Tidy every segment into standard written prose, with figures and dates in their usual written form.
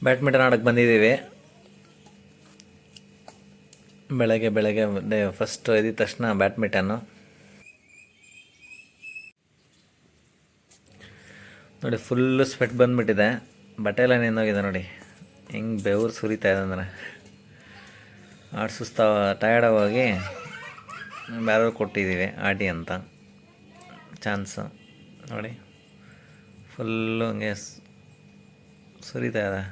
Badminton ಆಡೋಕ್ಕೆ ಬಂದಿದ್ದೀವಿ. ಬೆಳಗ್ಗೆ ಫಸ್ಟ್ ಎದ್ದ ತಕ್ಷಣ ಬ್ಯಾಡ್ಮಿಂಟನ್ನು ನೋಡಿ. ಫುಲ್ಲು ಸ್ವೆಟ್ ಬಂದುಬಿಟ್ಟಿದೆ, ಬಟ್ಟೆ ಎಲ್ಲ ನೆಂದೋಗಿದೆ ನೋಡಿ. ಹೆಂಗೆ ಬೆವರು ಸುರಿತಾ ಇದೆ ಅಂದರೆ ಸುಸ್ತ ಟಯರ್ಡಾಗಿ ಬೇರೆಯವ್ರು ಕೊಟ್ಟಿದ್ದೀವಿ ಆಡಿ ಅಂತ ಚಾನ್ಸು ನೋಡಿ. ಫುಲ್ಲು ಹಂಗೆ ಸುರಿತಾ ಇದೆ.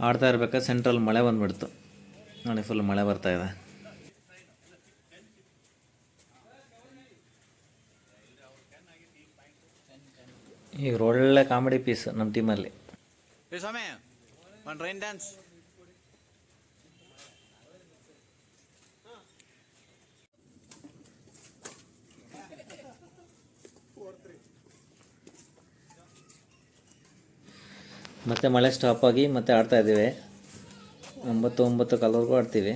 ಆಡ್ತಾ ಇರ್ಬೇಕಾದ್ರೆ ಸೆಂಟ್ರಲ್ಲಿ ಮಳೆ ಬಂದುಬಿಡ್ತು ನೋಡಿ. ಫುಲ್ ಮಳೆ ಬರ್ತಾಯಿದೆ. ಈಗ ಒಳ್ಳೆ ಕಾಮಿಡಿ ಪೀಸ್ ನಮ್ಮ ಟೀಮಲ್ಲಿ. ಮತ್ತೆ ಮಳೆ ಸ್ಟಾಪ್ ಆಗಿ ಮತ್ತೆ ಆಡ್ತಾಯಿದ್ದೀವಿ. 9 ಕಾಲವರೆಗೂ ಆಡ್ತೀವಿ.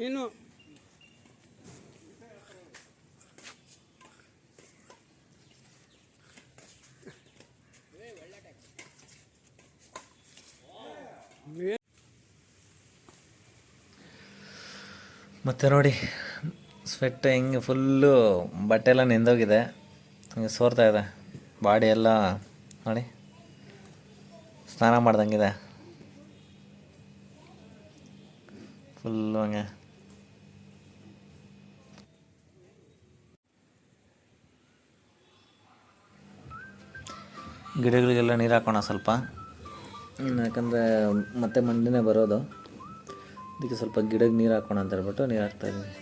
ಏನು ಮತ್ತು ನೋಡಿ ಸ್ವೆಟ್ ಹಿಂಗೆ ಫುಲ್ಲು ಬಟ್ಟೆ ಎಲ್ಲ ನೆಂದೋಗಿದೆ, ಹಂಗೆ ಸೋರ್ತಾ ಇದೆ ಬಾಡಿ ಎಲ್ಲ ನೋಡಿ. ಸ್ನಾನ ಮಾಡ್ದಂಗಿದೆ ಫುಲ್ಲು ಹಂಗೆ. ಗಿಡಗಳಿಗೆಲ್ಲ ನೀರು ಹಾಕೋಣ ಸ್ವಲ್ಪ, ಯಾಕಂದರೆ ಮತ್ತೆ ಮಂಡಿನೇ ಬರೋದು. ಅದಕ್ಕೆ ಸ್ವಲ್ಪ ಗಿಡಕ್ಕೆ ನೀರು ಹಾಕೋಣ ಅಂತ ಹೇಳ್ಬಿಟ್ಟು ನೀರು ಹಾಕ್ತಾಯಿದ್ದೀನಿ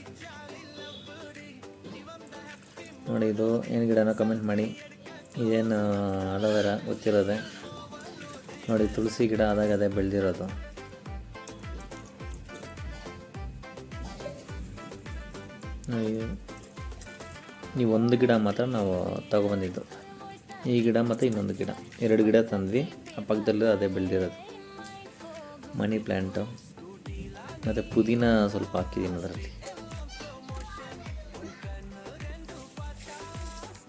ನೋಡಿ. ಇದು ಏನು ಗಿಡನೋ ಕಮೆಂಟ್ ಮಾಡಿ. ಇದೇನು ಅಲೋವೆರಾ ಗೊತ್ತಿರೋದೆ ನೋಡಿ. ತುಳಸಿ ಗಿಡ ಆದಾಗ ಅದೇ ಬೆಳೆದಿರೋದು. ಈ ಒಂದು ಗಿಡ ಮಾತ್ರ ನಾವು ತಗೊಬಂದಿದ್ದು. ಈ ಗಿಡ ಮತ್ತು ಇನ್ನೊಂದು ಗಿಡ, 2 ಗಿಡ ತಂದ್ವಿ. ಆ ಪಕ್ಕದಲ್ಲೂ ಅದೇ ಬೆಳೆದಿರೋದು ಮನಿ ಪ್ಲ್ಯಾಂಟು. ಮತ್ತು ಪುದೀನ ಸ್ವಲ್ಪ ಹಾಕಿದ್ದೀನಿ ಅದರಲ್ಲಿ.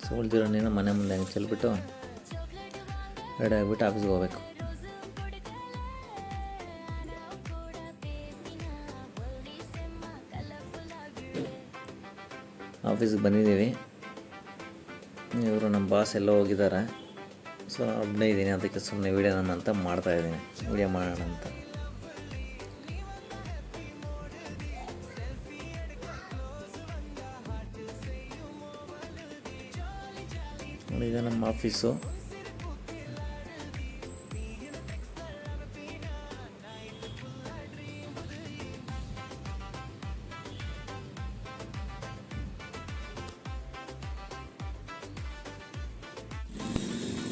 ಸೋಲ್ದಿರೋನೇನೋ ಮನೆ ಮುಂದೆ ಹಂಗೆ ಚೆಲ್ಬಿಟ್ಟು ರೆಡಿ ಆಗಿಬಿಟ್ಟು ಆಫೀಸ್ಗೆ ಹೋಗ್ಬೇಕು. ಆಫೀಸ್ಗೆ ಬಂದಿದ್ದೀವಿ. ಇವರು ನಮ್ಮ ಬಾಸ್ ಎಲ್ಲ ಹೋಗಿದ್ದಾರೆ. ಸೊ ಒಬ್ಬನೇ ಇದ್ದೀನಿ, ಅದಕ್ಕೆ ಸುಮ್ಮನೆ ವೀಡಿಯೋ ಅಂತ ಮಾಡ್ತಾಯಿದ್ದೀನಿ. ವೀಡಿಯೋ ಮಾಡೋಣ ಅಂತ. ಇದು ನಮ್ಮ ಆಫೀಸು.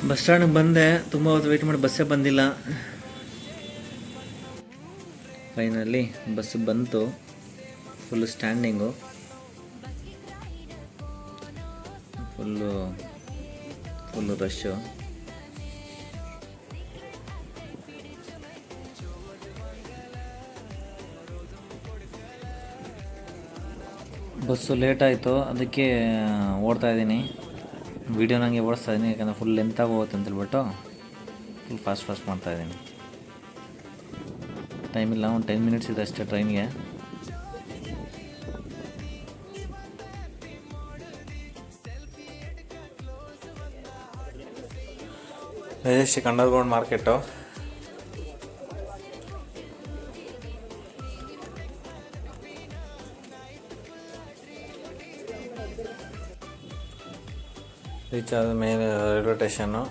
ಬಸ್ ಸ್ಟ್ಯಾಂಡಿಗೆ ಬಂದೆ, ತುಂಬ ಹೊತ್ತು ವೆಯ್ಟ್ ಮಾಡಿ ಬಸ್ಸೇ ಬಂದಿಲ್ಲ. ಫೈನಲಿ ಬಸ್ ಬಂತು. Full standing, full rush. Bus late ಆಯಿತು, ಅದಕ್ಕೆ ಓಡ್ತಾಯಿದ್ದೀನಿ. ವೀಡಿಯೋ ನನಗೆ ಓಡಿಸ್ತಾಯಿದ್ದೀನಿ, ಯಾಕಂದರೆ ಫುಲ್ ಲೆಂತಾಗಿ ಹೋಗುತ್ತೆ ಅಂತೇಳ್ಬಿಟ್ಟು ಫುಲ್ ಫಾಸ್ಟ್ ಮಾಡ್ತಾಯಿದ್ದೀನಿ. ಟೈಮಿಲ್ಲ, ಒಂದು 10 ಮಿನಿಟ್ಸ್ ಇದೆ ಅಷ್ಟೇ ಟ್ರೈನ್ಗೆ. Majestic underground market. ರೀಚ್ ಆದ ಮೇಲೆ ರೈಲ್ವೆ ಸ್ಟೇಷನ್ನು.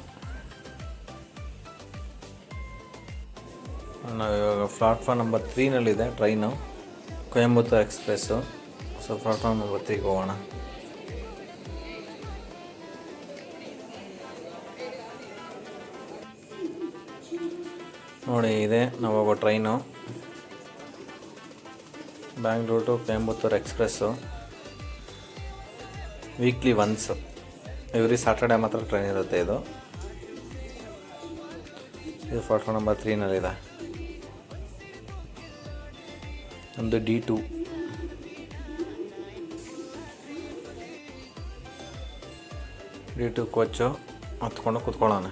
ನಾವು ಇವಾಗ ಪ್ಲಾಟ್ಫಾರ್ಮ್ ನಂಬರ್ 3ನಲ್ಲಿದೆ train, Coimbatore express. So platform number 3ಗೆ ಹೋಗೋಣ. ನೋಡಿ ಇದೆ ನಾವು ಹೋಗೋ train, Bangalore to Coimbatore express. Weekly once, every Saturday ಮಾತ್ರ ಟ್ರೈನ್ ಇರುತ್ತೆ. ಇದು ಪ್ಲಾಟ್ಫಾರ್ಮ್ ನಂಬರ್ 3ನಲ್ಲಿದೆ. ಒಂದು D2 ಕೋಚು ಹತ್ಕೊಂಡು ಕೂತ್ಕೊಳ್ಳೋಣ.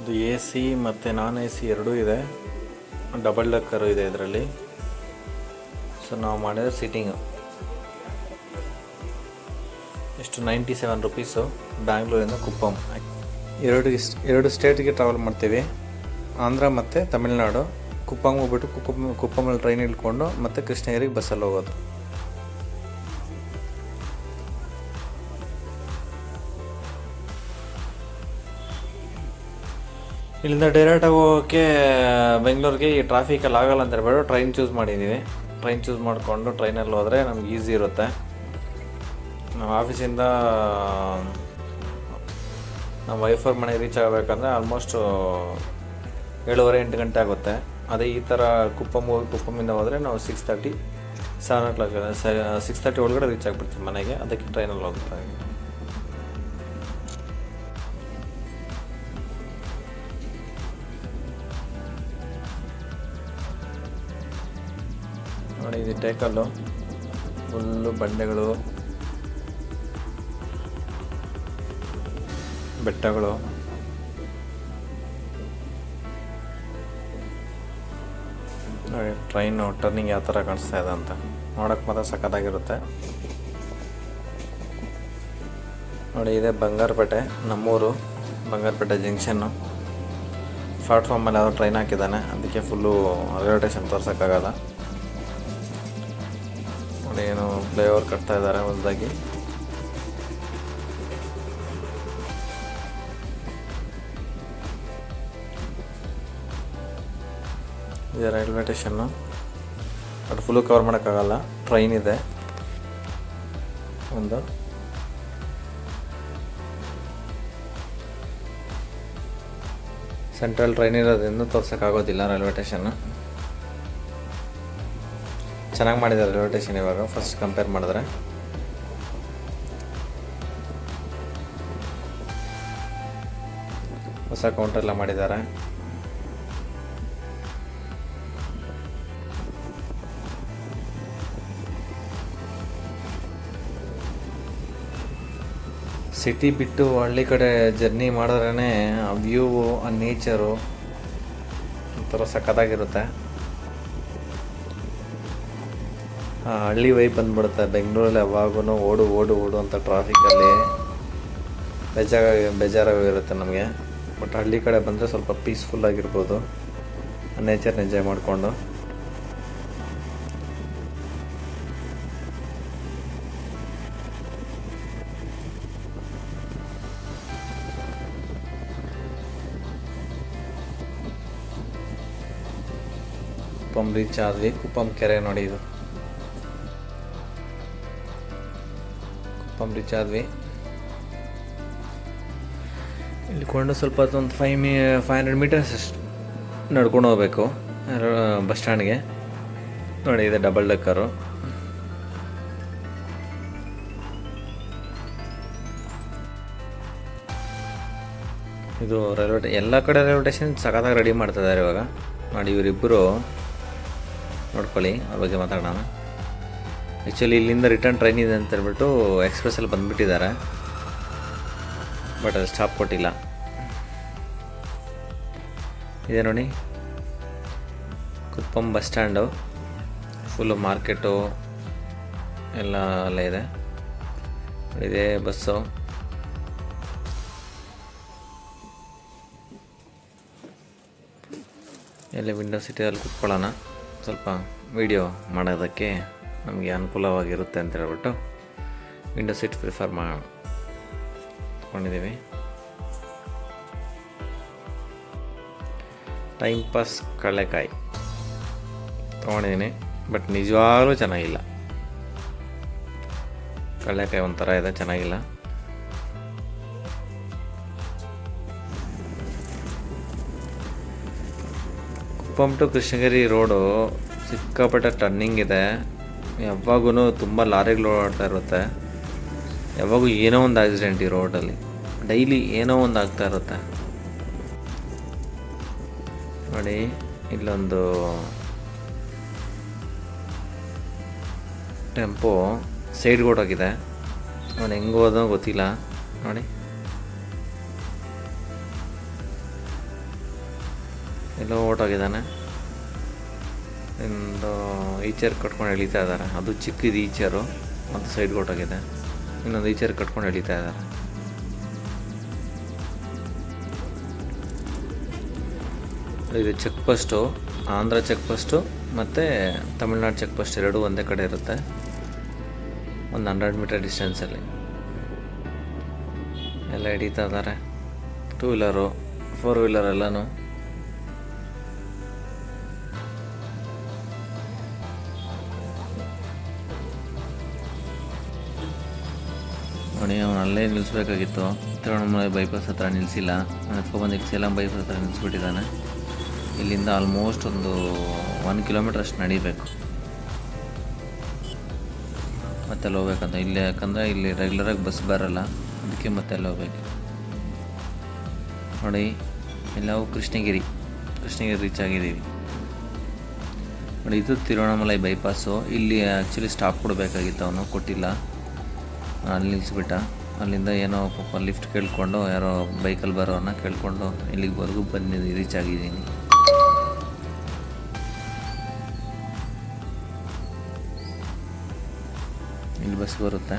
ಇದು AC ಮತ್ತು ನಾನ್ AC ಎರಡೂ ಇದೆ. ಡಬಲ್ ಡೆಕ್ಕರು ಇದೆ ಇದರಲ್ಲಿ. ಸೊ ನಾವು ಮಾಡಿದ್ರೆ ಸೀಟಿಂಗು ಎಷ್ಟು 97 ರುಪೀಸು. ಬ್ಯಾಂಗ್ಳೂರಿಂದ ಕುಪ್ಪಂ. ಎರಡು ಸ್ಟೇಟ್ಗೆ ಟ್ರಾವೆಲ್ ಮಾಡ್ತೀವಿ, ಆಂಧ್ರ ಮತ್ತು ತಮಿಳ್ನಾಡು. ಕುಪ್ಪಂಗೆ ಹೋಗ್ಬಿಟ್ಟು ಕುಪ್ಪಮಲ್ಲಿ ಟ್ರೈನ್ ಇಳ್ಕೊಂಡು ಮತ್ತು ಕೃಷ್ಣಗಿರಿಗೆ ಬಸ್ಸಲ್ಲಿ ಹೋಗೋದು. ಇಲ್ಲಿಂದ ಡೈರೆಕ್ಟಾಗಿ ಹೋಗೋಕ್ಕೆ ಬೆಂಗಳೂರಿಗೆ ಈ ಟ್ರಾಫಿಕಲ್ಲಿ ಆಗೋಲ್ಲ ಅಂತ ಹೇಳ್ಬಿಟ್ಟು ಟ್ರೈನ್ ಚೂಸ್ ಮಾಡಿದ್ದೀವಿ. ಟ್ರೈನ್ ಚೂಸ್ ಮಾಡಿಕೊಂಡು ಟ್ರೈನಲ್ಲಿ ಹೋದರೆ ನಮ್ಗೆ ಈಸಿ ಇರುತ್ತೆ. ನಾವು ಆಫೀಸಿಂದ ನಮ್ಮ ವೈಫರ್ ಮನೆಗೆ ರೀಚ್ ಆಗಬೇಕಂದ್ರೆ ಆಲ್ಮೋಸ್ಟ್ 7:30-8 ಗಂಟೆ ಆಗುತ್ತೆ. ಅದೇ ಈ ಥರ ಕುಪ್ಪಮಿಂದ ಹೋದರೆ ನಾವು 6:30 7 o'clock 6:30 ಒಳಗಡೆ ರೀಚ್ ಆಗಿಬಿಡ್ತೀವಿ ಮನೆಗೆ. ಅದಕ್ಕೆ ಟ್ರೈನಲ್ಲಿ ಹೋಗ್ತಾ ಇದ್ದೀವಿ. ನೋಡಿ, ಇದು ಟೇಕಲ್ಲು ಫುಲ್ಲು ಬಂಡೆಗಳು, ಬೆಟ್ಟಗಳು. ನೋಡಿ ಟ್ರೈನು ಟರ್ನಿಂಗ್ ಯಾವ ಥರ ಕಾಣಿಸ್ತಾ ಇದೆ ಅಂತ ನೋಡೋಕ್ಕೆ ಮಾತ್ರ ಸಖತ್ತಾಗಿರುತ್ತೆ. ನೋಡಿ, ಇದೆ ಬಂಗಾರಪೇಟೆ, ನಮ್ಮೂರು ಬಂಗಾರಪೇಟೆ ಜಂಕ್ಷನ್ನು. ಪ್ಲಾಟ್ಫಾರ್ಮಲ್ಲಿ ಯಾವುದೋ ಟ್ರೈನ್ ಹಾಕಿದ್ದಾನೆ, ಅದಕ್ಕೆ ಫುಲ್ಲು ರೈಲ್ವೆ ಸ್ಟೇಷನ್ ತೋರ್ಸೋಕ್ಕಾಗಲ್ಲ. ನೋಡಿ, ಏನು ಫ್ಲೈಓವರ್ ಕಟ್ತಾ ಇದ್ದಾರೆ ಹೊಸದಾಗಿ. ಇದೆ ರೈಲ್ವೆ ಸ್ಟೇಷನ್ನು. ಅದು ಫುಲ್ಲು ಕವರ್ ಮಾಡೋಕ್ಕಾಗಲ್ಲ, ಟ್ರೈನ್ ಇದೆ ಒಂದು. ಸೆಂಟ್ರಲ್ ಟ್ರೈನ್ ಇರೋದ್ರಿಂದ ತೋರ್ಸೋಕ್ಕಾಗೋದಿಲ್ಲ ರೈಲ್ವೆ ಸ್ಟೇಷನ್ನು. ಚೆನ್ನಾಗಿ ಮಾಡಿದ್ದಾರೆ ರೈಲ್ವೆ ಸ್ಟೇಷನ್ ಇವಾಗ ಫಸ್ಟ್ ಕಂಪೇರ್ ಮಾಡಿದ್ರೆ. ಹೊಸ ಕೌಂಟರ್ ಎಲ್ಲ ಮಾಡಿದ್ದಾರೆ. ಸಿಟಿ ಬಿಟ್ಟು ಹಳ್ಳಿ ಕಡೆ ಜರ್ನಿ ಮಾಡಿದ್ರೇ ಆ ವ್ಯೂ, ಆ ನೇಚರು ಒಂಥರ ಸಖತ್ತಾಗಿರುತ್ತೆ. ಹಳ್ಳಿ ವೈಬ್ ಬಂದ್ಬಿಡುತ್ತೆ. ಬೆಂಗಳೂರಲ್ಲಿ ಯಾವಾಗೂ ಓಡು ಓಡು ಓಡು ಅಂತ ಟ್ರಾಫಿಕಲ್ಲಿ ಬೇಜಾರಾಗಿರುತ್ತೆ ನಮಗೆ. ಬಟ್ ಹಳ್ಳಿ ಕಡೆ ಬಂದರೆ ಸ್ವಲ್ಪ ಪೀಸ್ಫುಲ್ಲಾಗಿರ್ಬೋದು, ನೇಚರ್ನ ಎಂಜಾಯ್ ಮಾಡಿಕೊಂಡು. ಕುಪ್ಪಂ ರೀಚ್ ಆದ್ವಿ. ಕುಪ್ಪಂ ಕೆರೆ ನೋಡಿ, ಇದು ಕುಪ್ಪಂ ರೀಚ್ ಆದ್ವಿ. ಇಲ್ಲಿಕೊಂಡು ಸ್ವಲ್ಪ ಒಂದು 500 ಮೀಟರ್ಸ್ ಅಷ್ಟು ನಡ್ಕೊಂಡು ಹೋಗ್ಬೇಕು ಬಸ್ ಸ್ಟ್ಯಾಂಡ್ಗೆ. ನೋಡಿ, ಇದೆ ಡಬಲ್ ಡೆಕ್ಕರು. ಇದು ಎಲ್ಲ ಕಡೆ ರೈಲ್ವೆ ಸ್ಟೇಷನ್ ಸಖತ್ತಾಗಿ ರೆಡಿ ಮಾಡ್ತಿದ್ದಾರೆ ಇವಾಗ. ನೋಡಿ, ಇವರಿಬ್ಬರು ನೋಡ್ಕೊಳ್ಳಿ, ಅವ್ರ ಬಗ್ಗೆ ಮಾತಾಡೋಣ. ಆ್ಯಕ್ಚುಲಿ ಇಲ್ಲಿಂದ ರಿಟರ್ನ್ ಟ್ರೈನ್ ಇದೆ ಅಂತ ಹೇಳ್ಬಿಟ್ಟು ಎಕ್ಸ್ಪ್ರೆಸ್ಸಲ್ಲಿ ಬಂದುಬಿಟ್ಟಿದ್ದಾರೆ, ಬಟ್ ಅದು ಸ್ಟಾಪ್ ಕೊಟ್ಟಿಲ್ಲ. ಇದೆ ನೋಡಿ Kuppam bus stand, full market ಎಲ್ಲ ಅಲ್ಲೇ ಇದೆ. ಇದೇ ಬಸ್ಸು. ಎಲ್ಲಿ ವಿಂಡೋ ಸೀಟಲ್ಲಿ ಕೂತ್ಕೊಳ್ಳೋಣ, ಸ್ವಲ್ಪ ವೀಡಿಯೋ ಮಾಡೋದಕ್ಕೆ ನಮಗೆ ಅನುಕೂಲವಾಗಿರುತ್ತೆ ಅಂತ ಹೇಳ್ಬಿಟ್ಟು ವಿಂಡೋ ಸೀಟ್ ಪ್ರಿಫರ್ ಮಾಡ್ಕೊಂಡಿದ್ದೀವಿ. ಟೈಮ್ ಪಾಸ್ ಕಡಲೆಕಾಯಿ ತೊಗೊಂಡಿದ್ದೀನಿ, ಬಟ್ ನಿಜವಾಗ್ಲೂ ಚೆನ್ನಾಗಿಲ್ಲ. ಕಡಲೆಕಾಯಿ ಒಂಥರ ಇದೆ, ಚೆನ್ನಾಗಿಲ್ಲ. ಕುಪ್ಪಂ ಟು ಕೃಷ್ಣಗಿರಿ ರೋಡು ಸಿಕ್ಕಾಪಟ್ಟೆ ಟರ್ನಿಂಗ್ ಇದೆ. ಯಾವಾಗೂ ತುಂಬ ಲಾರಿಗಳು ಓಡಾಡ್ತಾ ಇರುತ್ತೆ. ಯಾವಾಗೂ ಏನೋ ಒಂದು ಆಕ್ಸಿಡೆಂಟ್ ಈ ರೋಡಲ್ಲಿ, ಡೈಲಿ ಏನೋ ಒಂದು ಆಗ್ತಾ ಇರುತ್ತೆ ನೋಡಿ. ಇಲ್ಲೊಂದು ಟೆಂಪೋ ಸೈಡ್ಗೆ ಹೊರಟೋಗಿದೆ. ಅವನು ಹೆಂಗೆ ಹೋದೋ ಗೊತ್ತಿಲ್ಲ ನೋಡಿ. ಎಲ್ಲೋ ಹೊರಟೋಗಿದ್ದಾನೆ. ಒಂದು ಈಚರ್ ಕಟ್ಕೊಂಡು ಎಳಿತಾ ಇದ್ದಾರೆ. ಅದು ಚಿಕ್ಕದು ಈಚರು, ಅದು ಸೈಡ್ಗೆ ಹೊರಟೋಗಿದೆ. ಇನ್ನೊಂದು ಈಚರ್ ಕಟ್ಕೊಂಡು ಎಳಿತಾ ಇದ್ದಾರೆ. ಇದು check post, Andhra check post ಮತ್ತು ತಮಿಳ್ನಾಡು ಚೆಕ್ ಪೋಸ್ಟ್ ಎರಡೂ ಒಂದೇ ಕಡೆ ಇರುತ್ತೆ. ಒಂದು 100 ಮೀಟರ್ ಡಿಸ್ಟೆನ್ಸಲ್ಲಿ ಎಲ್ಲ ಹಿಡಿತಾ ಇದ್ದಾರೆ. 2 ವೀಲರು 4 ವೀಲರ್ ಎಲ್ಲನೂ. ನೋಡಿ, ಅವನು ಅಲ್ಲೇ ನಿಲ್ಲಿಸ್ಬೇಕಾಗಿತ್ತು. ತಿರುವಣ್ಣಾಮಲೈ ಬೈಪಾಸ್ ಹತ್ರ ನಿಲ್ಲಿಸಿಲ್ಲ. ಎತ್ಕೊಬಂದು ಇಲ್ಲಿ ಸೇಲಂ ಬೈಪಾಸ್ ಹತ್ರ ನಿಲ್ಲಿಸ್ಬಿಟ್ಟಿದ್ದಾನೆ. ಇಲ್ಲಿಂದ ಆಲ್ಮೋಸ್ಟ್ ಒಂದು 1 ಕಿಲೋಮೀಟ್ರ್ ಅಷ್ಟು ನಡಿಬೇಕು, ಮತ್ತೆ ಅಲ್ಲಿ ಹೋಗ್ಬೇಕಂತ. ಇಲ್ಲಿ ಯಾಕಂದರೆ ಇಲ್ಲಿ ರೆಗ್ಯುಲರಾಗಿ ಬಸ್ ಬರೋಲ್ಲ, ಅದಕ್ಕೆ ಮತ್ತೆ ಅಲ್ಲಿ ಹೋಗ್ಬೇಕು ನೋಡಿ. ಇಲ್ಲಿ ನಾವು ಕೃಷ್ಣಗಿರಿ ರೀಚ್ ಆಗಿದ್ದೀವಿ ನೋಡಿ. ಇದು ತಿರುವಣ್ಣಾಮಲೈ ಬೈಪಾಸು. ಇಲ್ಲಿ ಆ್ಯಕ್ಚುಲಿ ಸ್ಟಾಪ್ ಕೊಡಬೇಕಾಗಿತ್ತು, ಅವನು ಕೊಟ್ಟಿಲ್ಲ. ಅಲ್ಲಿ ನಿಲ್ಲಿಸ್ಬಿಟ್ಟ. ಅಲ್ಲಿಂದ ಏನೋ ಪಾಪ ಲಿಫ್ಟ್ ಕೇಳಿಕೊಂಡು, ಯಾರೋ ಬೈಕಲ್ಲಿ ಬರೋರನ್ನ ಕೇಳಿಕೊಂಡು ಇಲ್ಲಿವರೆಗೂ ಬಂದು ರೀಚ್ ಆಗಿದ್ದೀನಿ. ಇಲ್ಲಿ ಬಸ್ ಬರುತ್ತೆ.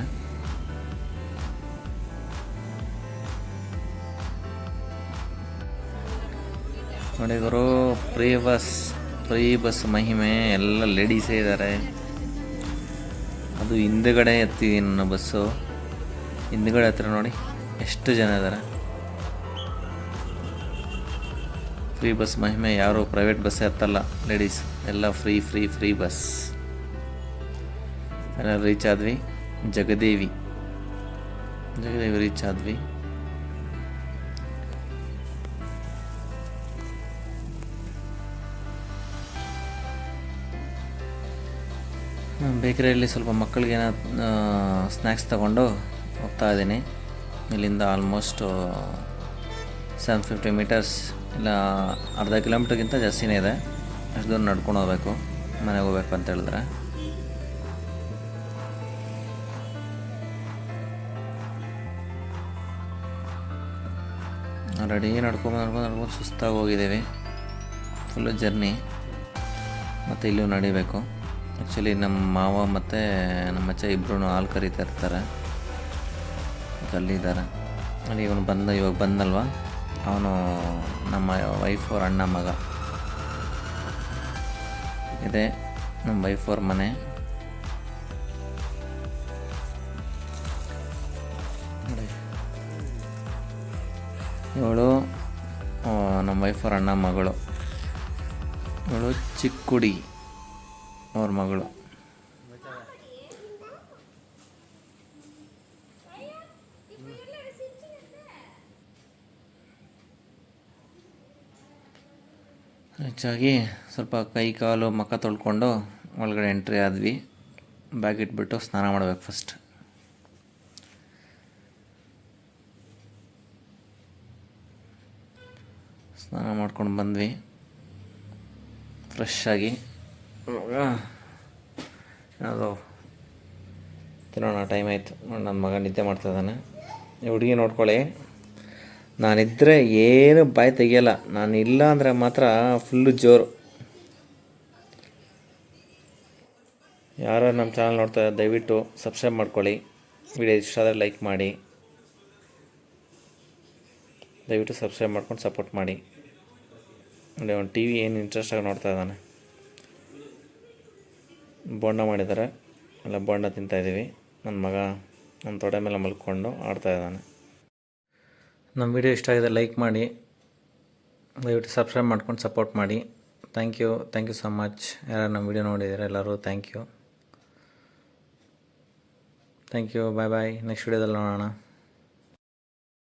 ನೋಡಿ ಇವರು ಫ್ರೀ ಬಸ್ ಮಹಿಮೆ. ಎಲ್ಲ ಲೇಡೀಸೇ ಇದ್ದಾರೆ. ಅದು ಹಿಂದುಗಡೆ ಎತ್ತಿದ್ದೀನಿ ನನ್ನ ಬಸ್ಸು. ಹಿಂದುಗಡೆ ಹತ್ರ ನೋಡಿ ಎಷ್ಟು ಜನ ಇದ್ದಾರೆ. ಫ್ರೀ ಬಸ್ ಮಹಿಮೆ. ಯಾರು ಪ್ರೈವೇಟ್ ಬಸ್ಸೇ ಹತ್ತಲ್ಲ ಲೇಡೀಸ್, ಎಲ್ಲ ಫ್ರೀ ಬಸ್. ಎಲ್ಲ ರೀಚ್ ಆದ್ವಿ. ಜಗದೇವಿ ರೀಚ್ ಆದ್ವಿ. ಬೇಕರಿಯಲ್ಲಿ ಸ್ವಲ್ಪ ಮಕ್ಕಳಿಗೆ ಸ್ನ್ಯಾಕ್ಸ್ ತಗೊಂಡು ಹೋಗ್ತಾ ಇದ್ದೀನಿ. ಇಲ್ಲಿಂದ ಆಲ್ಮೋಸ್ಟ್ 750 ಮೀಟರ್ಸ್, ಇಲ್ಲ ಅರ್ಧ ಕಿಲೋಮೀಟ್ರ್ಗಿಂತ ಜಾಸ್ತಿನೇ ಇದೆ. ಅಷ್ಟು ದೂರ ನಡ್ಕೊಂಡು ಹೋಗ್ಬೇಕು ಮನೆಗೆ ಹೋಗ್ಬೇಕು ಅಂತ ಹೇಳಿದ್ರೆ. ರೆಡಿ ನಡ್ಕೊಂಡು ಸುಸ್ತಾಗಿ ಹೋಗಿದ್ದೇವೆ. Full journey. ಮತ್ತು ಇಲ್ಲೂ ನಡಿಬೇಕು. ಆ್ಯಕ್ಚುಲಿ ನಮ್ಮ ಮಾವ ಮತ್ತು ನಮ್ಮ ಅಜ್ಜ ಇಬ್ಬರೂ ಹಾಲು ಕರಿತಾ ಇರ್ತಾರೆ. ಅಲ್ಲಿದ್ದಾರೆ. ಅಲ್ಲಿ ಇವಾಗ ಬಂದಲ್ವ, ಅವನು ನಮ್ಮ ವೈಫ್ ಅವ್ರ ಅಣ್ಣ ಮಗ. ಇದೆ ನಮ್ಮ ವೈಫ್ ಅವ್ರ ಮನೆ. ಇವಳು ನಮ್ಮ ವೈಫ್ ಅವ್ರ ಅಣ್ಣ ಮಗಳು. ಇವಳು ಚಿಕ್ಕುಡಿ ಅವ್ರ ಮಗಳು. ಹೆಚ್ಚಾಗಿ ಸ್ವಲ್ಪ ಕೈ ಕಾಲು ಮುಖ ತೊಳ್ಕೊಂಡು ಒಳಗಡೆ ಎಂಟ್ರಿ ಆದ್ವಿ. ಬ್ಯಾಗ್ ಇಟ್ಬಿಟ್ಟು ಸ್ನಾನ ಮಾಡ್ಬೇಕು ಫಸ್ಟ್. ಸ್ನಾನ ಮಾಡ್ಕೊಂಡು ಬಂದ್ವಿ ಫ್ರೆಶ್ ಆಗಿ. ಅದು ತಿನ್ನೋಣ, ಟೈಮ್ ಆಯಿತು. ನನ್ನ ಮಗ ನಿದ್ದೆ ಮಾಡ್ತಾಯಿದ್ದಾನೆ. ಈ ಹುಡುಗಿ ನೋಡ್ಕೊಳ್ಳಿ, ನಾನಿದ್ದರೆ ಏನು ಬಾಯಿ ತೆಗಿಯಲ್ಲ. ನಾನು ಇಲ್ಲ ಅಂದರೆ ಮಾತ್ರ ಫುಲ್ಲು ಜೋರು. ಯಾರು ನಮ್ಮ ಚಾನಲ್ ನೋಡ್ತಾ ದಯವಿಟ್ಟು ಸಬ್ಸ್ಕ್ರೈಬ್ ಮಾಡ್ಕೊಳ್ಳಿ. ವಿಡಿಯೋ ಇಷ್ಟ ಆದರೆ ಲೈಕ್ ಮಾಡಿ. ದಯವಿಟ್ಟು ಸಬ್ಸ್ಕ್ರೈಬ್ ಮಾಡ್ಕೊಂಡು ಸಪೋರ್ಟ್ ಮಾಡಿ. ನೋಡಿ ಅವ್ನು ಟಿ ವಿ ಏನು ಇಂಟ್ರೆಸ್ಟಾಗಿ ನೋಡ್ತಾ ಇದ್ದಾನೆ. ಬೋಂಡ ಮಾಡಿದ್ದಾರೆ, ಎಲ್ಲ ಬೋಂಡ ತಿಂತಾಯಿದ್ದೀವಿ. ನನ್ನ ಮಗ ನನ್ನ ತೊಡೆ ಮೇಲೆ ಮಲ್ಕೊಂಡು ಆಡ್ತಾ ಇದ್ದಾನೆ. ನಮ್ಮ ವಿಡಿಯೋ ಇಷ್ಟ ಆಗಿದೆ ಲೈಕ್ ಮಾಡಿ. ದಯವಿಟ್ಟು ಸಬ್ಸ್ಕ್ರೈಬ್ ಮಾಡ್ಕೊಂಡು ಸಪೋರ್ಟ್ ಮಾಡಿ. Thank you so much. ಯಾರು ನಮ್ಮ ವಿಡಿಯೋ ನೋಡಿದ್ದೀರಾ ಎಲ್ಲರೂ ಥ್ಯಾಂಕ್ ಯು. ಬಾಯ್. ನೆಕ್ಸ್ಟ್ ವಿಡಿಯೋದಲ್ಲಿ ನೋಡೋಣ.